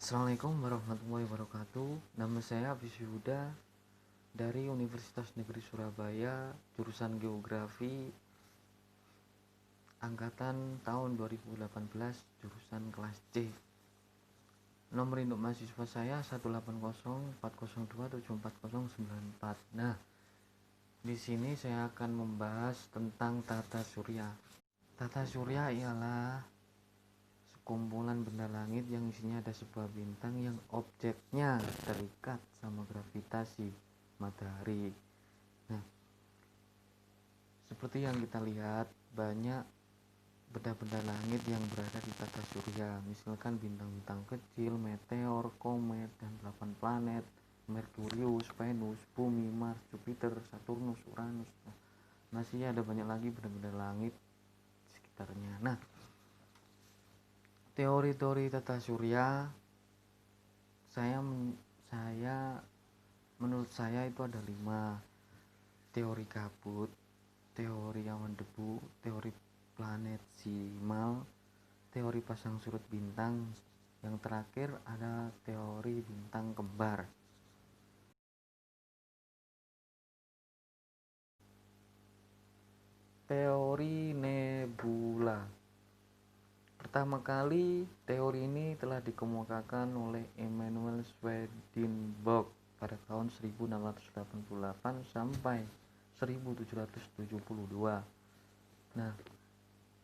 Assalamualaikum warahmatullahi wabarakatuh. Nama saya Hafiz Yuda dari Universitas Negeri Surabaya, jurusan Geografi, angkatan tahun 2018, jurusan kelas C. Nomor induk mahasiswa saya 18040274094. Nah, di sini saya akan membahas tentang tata surya. Tata surya ialah sekumpulan benda langit yang isinya ada sebuah bintang yang objeknya terikat sama gravitasi matahari. Nah, seperti yang kita lihat, banyak benda-benda langit yang berada di tata surya, misalkan bintang-bintang kecil, meteor, komet, dan 8 planet: Merkurius, Venus, Bumi, Mars, Jupiter, Saturnus, Uranus. Nah, masih ada banyak lagi benda-benda langit di sekitarnya. Nah, teori-teori tata surya saya menurut saya itu ada 5: teori kabut, teori awan debu, teori planetesimal, teori pasang surut bintang, yang terakhir ada teori bintang kembar. Teori nebula. Pertama kali teori ini telah dikemukakan oleh Emanuel Swedenborg pada tahun 1688 sampai 1772. Nah,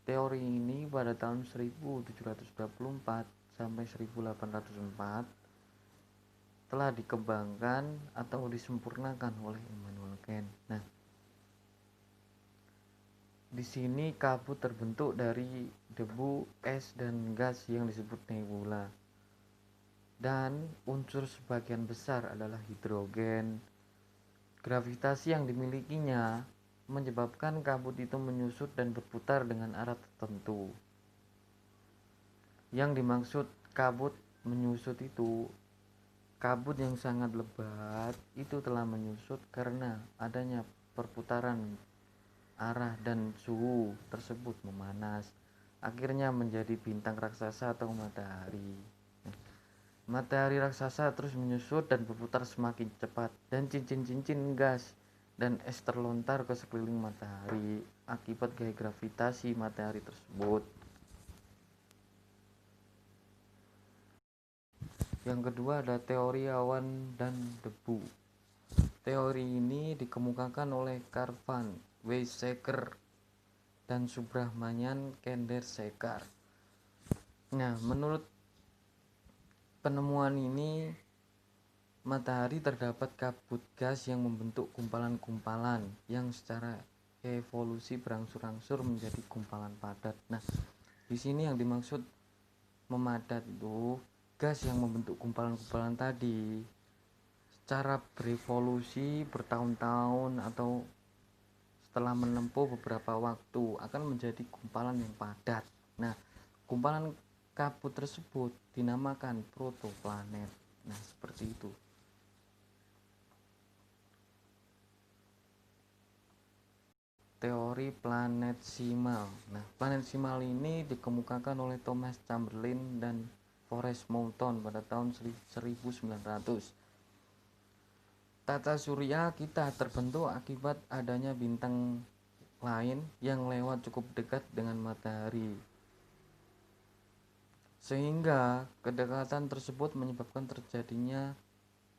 teori ini pada tahun 1724 sampai 1804 telah dikembangkan atau disempurnakan oleh Immanuel Kant. Nah, di sini kabut terbentuk dari debu, es, dan gas yang disebut nebula. Dan unsur sebagian besar adalah hidrogen. Gravitasi yang dimilikinya menyebabkan kabut itu menyusut dan berputar dengan arah tertentu. Yang dimaksud kabut menyusut itu, kabut yang sangat lebat itu telah menyusut karena adanya perputaran arah dan suhu tersebut memanas, akhirnya menjadi bintang raksasa atau matahari. Matahari raksasa terus menyusut dan berputar semakin cepat, dan cincin-cincin gas dan es terlontar ke sekeliling matahari akibat gaya gravitasi matahari tersebut. Yang kedua ada teori awan dan debu. Teori ini dikemukakan oleh Carl van Weizsäcker dan Subrahmanyan Chandrasekhar. Nah, menurut penemuan ini, matahari terdapat kabut gas yang membentuk gumpalan-gumpalan yang secara evolusi berangsur-angsur menjadi gumpalan padat. Nah, di sini yang dimaksud memadat itu gas yang membentuk gumpalan-gumpalan tadi secara berevolusi bertahun-tahun atau setelah menempuh beberapa waktu akan menjadi gumpalan yang padat. Nah, gumpalan kabut tersebut dinamakan protoplanet. Nah, seperti itu. Teori planetesimal. Nah, planetesimal ini dikemukakan oleh Thomas Chamberlain dan Forrest Moulton pada tahun 1900. Tata surya kita terbentuk akibat adanya bintang lain yang lewat cukup dekat dengan matahari, sehingga kedekatan tersebut menyebabkan terjadinya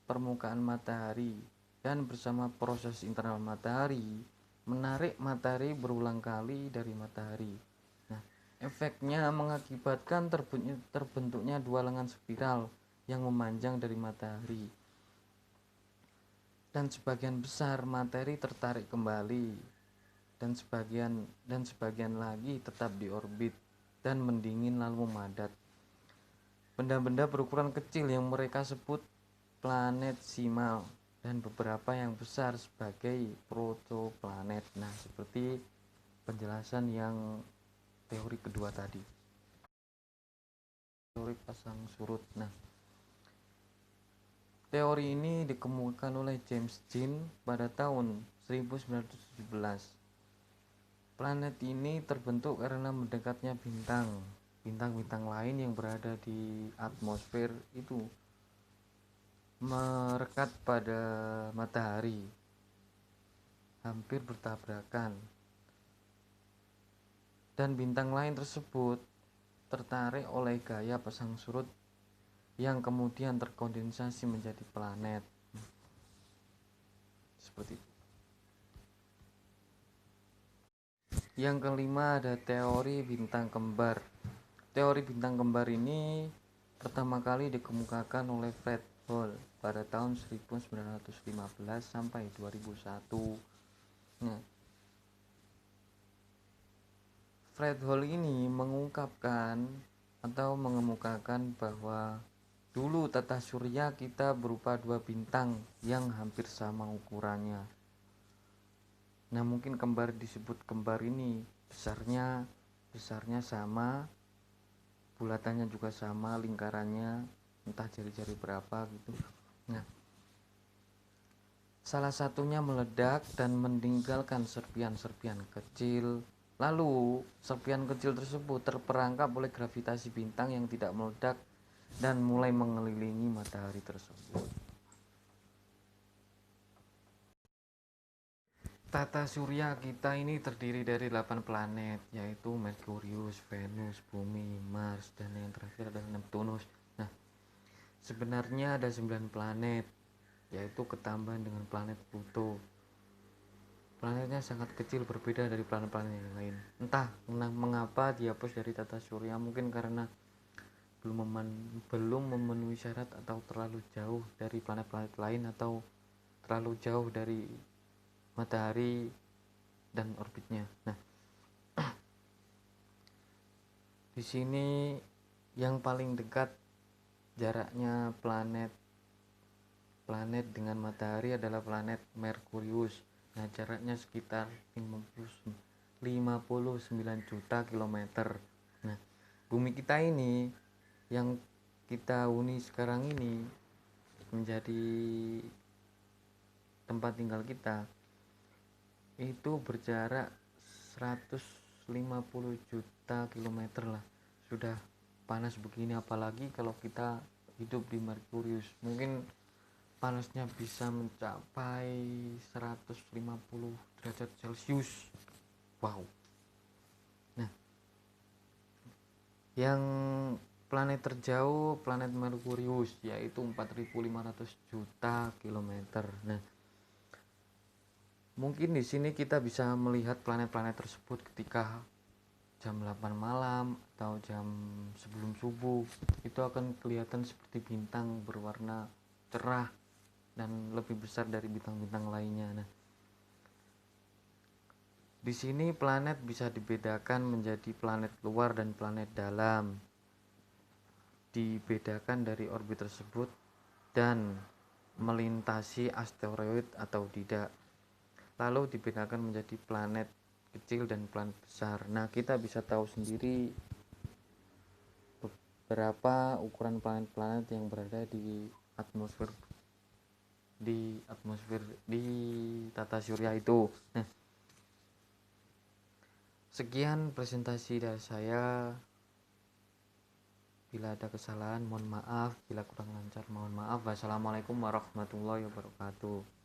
permukaan matahari, dan bersama proses internal matahari menarik matahari berulang kali dari matahari. Nah, efeknya mengakibatkan terbentuknya dua lengan spiral yang memanjang dari matahari, dan sebagian besar materi tertarik kembali, dan sebagian lagi tetap di orbit dan mendingin lalu memadat. Benda-benda berukuran kecil yang mereka sebut planetesimal, dan beberapa yang besar sebagai protoplanet. Nah, seperti penjelasan yang teori kedua tadi. Teori pasang surut. Nah, teori ini dikemukakan oleh James Jean pada tahun 1917. Planet ini terbentuk karena mendekatnya bintang bintang-bintang lain yang berada di atmosfer itu merekat pada matahari, hampir bertabrakan, dan bintang lain tersebut tertarik oleh gaya pasang surut yang kemudian terkondensasi menjadi planet. Seperti itu. Yang kelima ada teori bintang kembar. Teori bintang kembar ini pertama kali dikemukakan oleh Fred Hoyle pada tahun 1915 sampai 2001. Nah, Fred Hoyle ini mengungkapkan atau mengemukakan bahwa dulu tata surya kita berupa dua bintang yang hampir sama ukurannya. Nah, mungkin kembar disebut kembar ini besarnya sama, bulatannya juga sama, lingkarannya entah jari-jari berapa gitu. Nah, salah satunya meledak dan meninggalkan serpian-serpian kecil. Lalu, serpian kecil tersebut terperangkap oleh gravitasi bintang yang tidak meledak dan mulai mengelilingi matahari tersebut. Tata surya kita ini terdiri dari 8 planet, yaitu Merkurius, Venus, Bumi, Mars, dan yang terakhir adalah Neptunus. Nah, sebenarnya ada 9 planet, yaitu ketambahan dengan planet Pluto. Planetnya sangat kecil, berbeda dari planet-planet yang lain. Entah mengapa dihapus dari tata surya, mungkin karena belum memenuhi syarat atau terlalu jauh dari planet-planet lain atau terlalu jauh dari matahari dan orbitnya. Nah, di sini yang paling dekat jaraknya planet dengan matahari adalah planet Merkurius. Nah, jaraknya sekitar 59 juta kilometer. Nah, bumi kita ini yang kita huni sekarang ini menjadi tempat tinggal kita itu berjarak 150 juta kilometer lah. Sudah panas begini, apalagi kalau kita hidup di Merkurius, mungkin panasnya bisa mencapai 150 derajat Celcius. Wow. Nah, yang planet terjauh planet Merkurius, yaitu 4.500 juta kilometer. Nah, mungkin di sini kita bisa melihat planet-planet tersebut ketika jam 8 malam atau jam sebelum subuh. Itu akan kelihatan seperti bintang berwarna cerah dan lebih besar dari bintang-bintang lainnya. Nah, di sini planet bisa dibedakan menjadi planet luar dan planet dalam. Dibedakan dari orbit tersebut dan melintasi asteroid atau tidak. Lalu dibedakan menjadi planet kecil dan planet besar. Nah, kita bisa tahu sendiri beberapa ukuran planet-planet yang berada di atmosfer di tata surya itu. Nah, sekian presentasi dari saya. Bila ada kesalahan mohon maaf, bila kurang lancar mohon maaf. Wassalamualaikum warahmatullahi wabarakatuh.